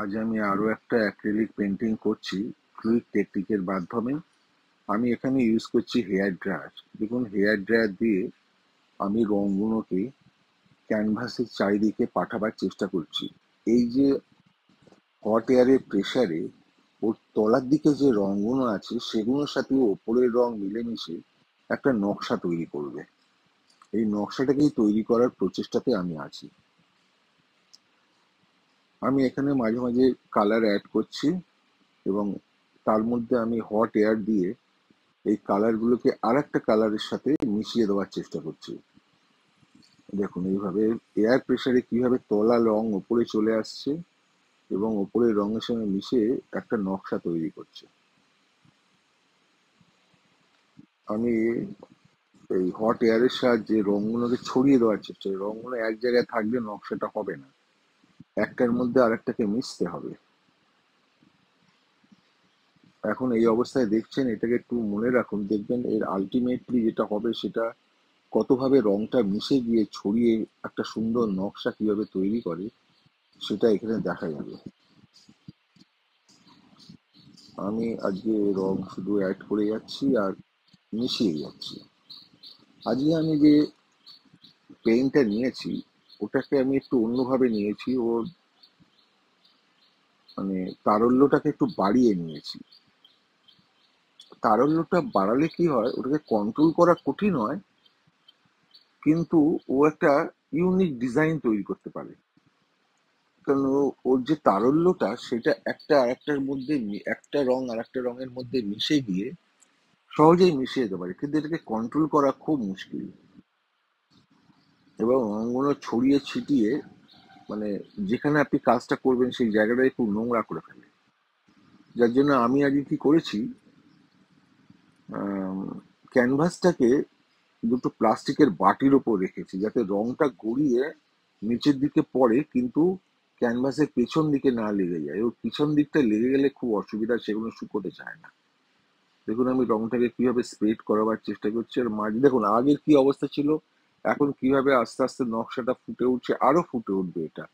আজ আমি আরো একটা অ্যাক্রিলিক পেন্টিং করছি ফ্লুইড টেকনিকের মাধ্যমে। আমি এখানে ইউজ করছি হেয়ার ড্রায়ার। দেখুন, হেয়ার ড্রায়ার দিয়ে আমি রঙগুলোকে ক্যানভাসের চারিদিকে পাঠাবার চেষ্টা করছি। এই যে হট এয়ারের প্রেসারে ওর তলার দিকে যে রঙগুলো আছে সেগুলোর সাথে ওপরের রং মিলেমিশে একটা নকশা তৈরি করবে। এই নকশাটাকেই তৈরি করার প্রচেষ্টাতে আমি আছি। আমি এখানে মাঝে মাঝে কালার অ্যাড করছি এবং তার মধ্যে আমি হট এয়ার দিয়ে এই কালারগুলোকে আর একটা কালারের সাথে মিশিয়ে দেওয়ার চেষ্টা করছি। দেখুন এইভাবে এয়ার প্রেসারে কিভাবে তলা রং ওপরে চলে আসছে এবং ওপরের রঙের সঙ্গে মিশে একটা নকশা তৈরি করছে। আমি এই হট এয়ারের সাহায্যে রঙগুলোকে ছড়িয়ে দেওয়ার চেষ্টা করি। রঙগুলো এক জায়গায় থাকলে নকশাটা হবে না, একটার মধ্যে আরেকটাকে মিশতে হবে। এখন এই অবস্থায় দেখছেন, এটাকে একটু মনে রাখুন, দেখবেন এর আলটিমেটলি যেটা হবে সেটা কতভাবে রংটা মিশে গিয়ে ছড়িয়ে একটা সুন্দর নকশা কিভাবে তৈরি করে সেটা এখানে দেখা যাবে। আমি আজকে রং শুধু অ্যাড করে যাচ্ছি আর মিশিয়ে যাচ্ছি। আজকে আমি যে পেইন্টটা নিয়েছি ওটাকে আমি একটু অন্যভাবে নিয়েছি। ওর মানে তারল্যটাকে একটু বাড়িয়ে নিয়েছি। তারল্যটা বাড়ালে কি হয়, ওটাকে কন্ট্রোল করা কঠিন হয়, কিন্তু ও একটা ইউনিক ডিজাইন তৈরি করতে পারে। কারণ ওর যে তারল্যটা সেটা একটা আরেকটার মধ্যে একটা রং আর একটা রঙের মধ্যে মিশে গিয়ে সহজেই মিশিয়ে যেতে পারে, কিন্তু এটাকে কন্ট্রোল করা খুব মুশকিল। এবং রঙগুলো ছড়িয়ে ছিটিয়ে মানে যেখানে আপনি কাজটা করবেন সেই জায়গাটাই খুব নোংরা করে ফেলে। যার জন্য আমি আজকে কি করেছি, ক্যানভাসটাকে দুটো প্লাস্টিকের বাটির ওপর রেখেছি যাতে রংটা গড়িয়ে নিচের দিকে পড়ে, কিন্তু ক্যানভাসের পেছন দিকে না লেগে যায়। ওর পিছন দিকটা লেগে গেলে খুব অসুবিধা, সেগুলো শুকোতে চায় না। দেখুন আমি রংটাকে কিভাবে স্প্রেড করাবার চেষ্টা করছি, আর মাঝে দেখুন আগের কি অবস্থা ছিল, এখন কিভাবে আস্তে আস্তে নকশাটা ফুটে উঠছে, আরো ফুটে উঠবে। এটা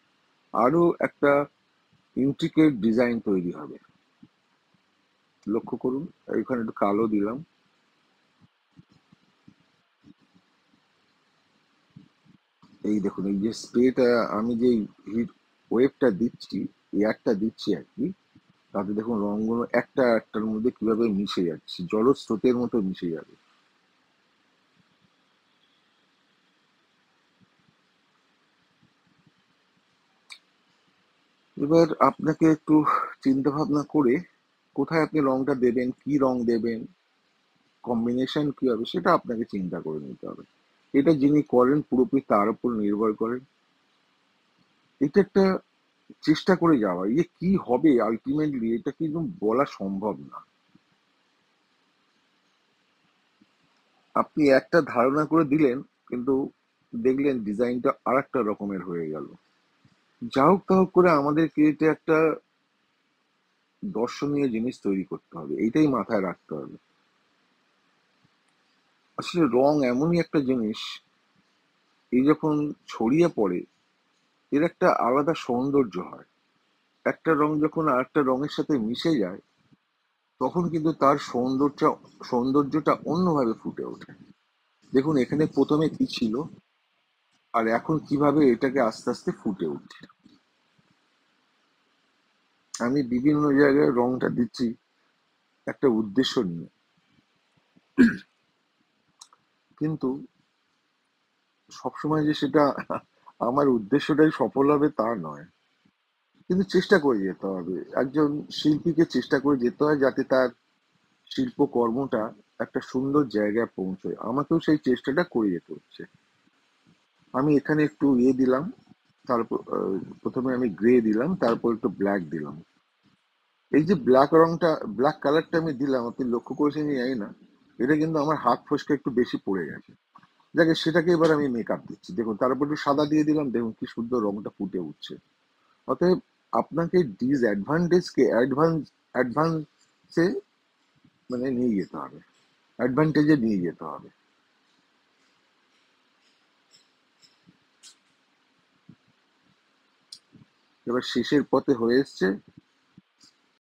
আরো একটা ইন্ট্রিকেট ডিজাইন তৈরি হবে। লক্ষ্য করুন, এখানে একটু কালো দিলাম। এই দেখুন এই যে স্প্রেটা, আমি যে হিট ওয়েভটা দিচ্ছি, এয়ারটা দিচ্ছি আর কি, তাতে দেখুন রঙগুলো একটা একটার মধ্যে কিভাবে মিশে যাচ্ছে, জলস্রোতের মতো মিশে যাবে। এবার আপনাকে একটু চিন্তা ভাবনা করে কোথায় আপনি রংটা দেবেন, কি রং দেবেন, কম্বিনেশন কি হবে সেটা আপনাকে চিন্তা করে নিতে হবে। এটা যিনি করেন পুরোপুরি তার উপর নির্ভর করেন। এটা একটা চেষ্টা করে যাওয়া, যে কি হবে আলটিমেটলি এটা কিন্তু বলা সম্ভব না। আপনি একটা ধারণা করে দিলেন, কিন্তু দেখলেন ডিজাইনটা আর একটা রকমের হয়ে গেল। যা হোক তা হোক করে আমাদেরকে এটা একটা দর্শনীয় জিনিস তৈরি করতে হবে, এইটাই মাথায় রাখতে হবে। আসলে রং এমনই একটা জিনিস, এই যখন ছড়িয়ে পড়ে এর একটা আলাদা সৌন্দর্য হয়। একটা রং যখন আর একটা রঙের সাথে মিশে যায় তখন কিন্তু তার সৌন্দর্যটা অন্যভাবে ফুটে ওঠে। দেখুন এখানে প্রথমে কি ছিল আর এখন কিভাবে এটাকে আস্তে আস্তে ফুটে উঠছে। আমি বিভিন্ন জায়গায় রংটা দিচ্ছি একটা উদ্দেশ্য নিয়ে, কিন্তু সবসময় যে সেটা আমার উদ্দেশ্যটাই সফল হবে তা নয়। কিন্তু চেষ্টা করে যেতে হবে, একজন শিল্পীকে চেষ্টা করে যেতে হয় যাতে তার শিল্পকর্মটা একটা সুন্দর জায়গায় পৌঁছয়। আমাকেও সেই চেষ্টাটা করে যেতে হচ্ছে। আমি এখানে একটু ইয়ে দিলাম, তারপর প্রথমে আমি গ্রে দিলাম, তারপর একটু ব্ল্যাক দিলাম। এই যে ব্ল্যাক রংটা, ব্ল্যাক কালারটা আমি দিলাম, আপনি লক্ষ্য করেছেন কি জানি না, এটা কিন্তু আমার হাত ফসকে একটু বেশি পড়ে গেছে। যাকে সেটাকে এবার আমি মেকআপ দিচ্ছি। দেখুন তারপর একটু সাদা দিয়ে দিলাম, দেখুন কি সুন্দর রংটা ফুটে উঠছে। অতএব আপনাকে ডিসঅ্যাডভান্টেজকে অ্যাডভান্সে মানে নিয়ে যেতে হবে, অ্যাডভান্টেজে নিয়ে যেতে হবে। এবার শেষের পথে হয়ে এসছে,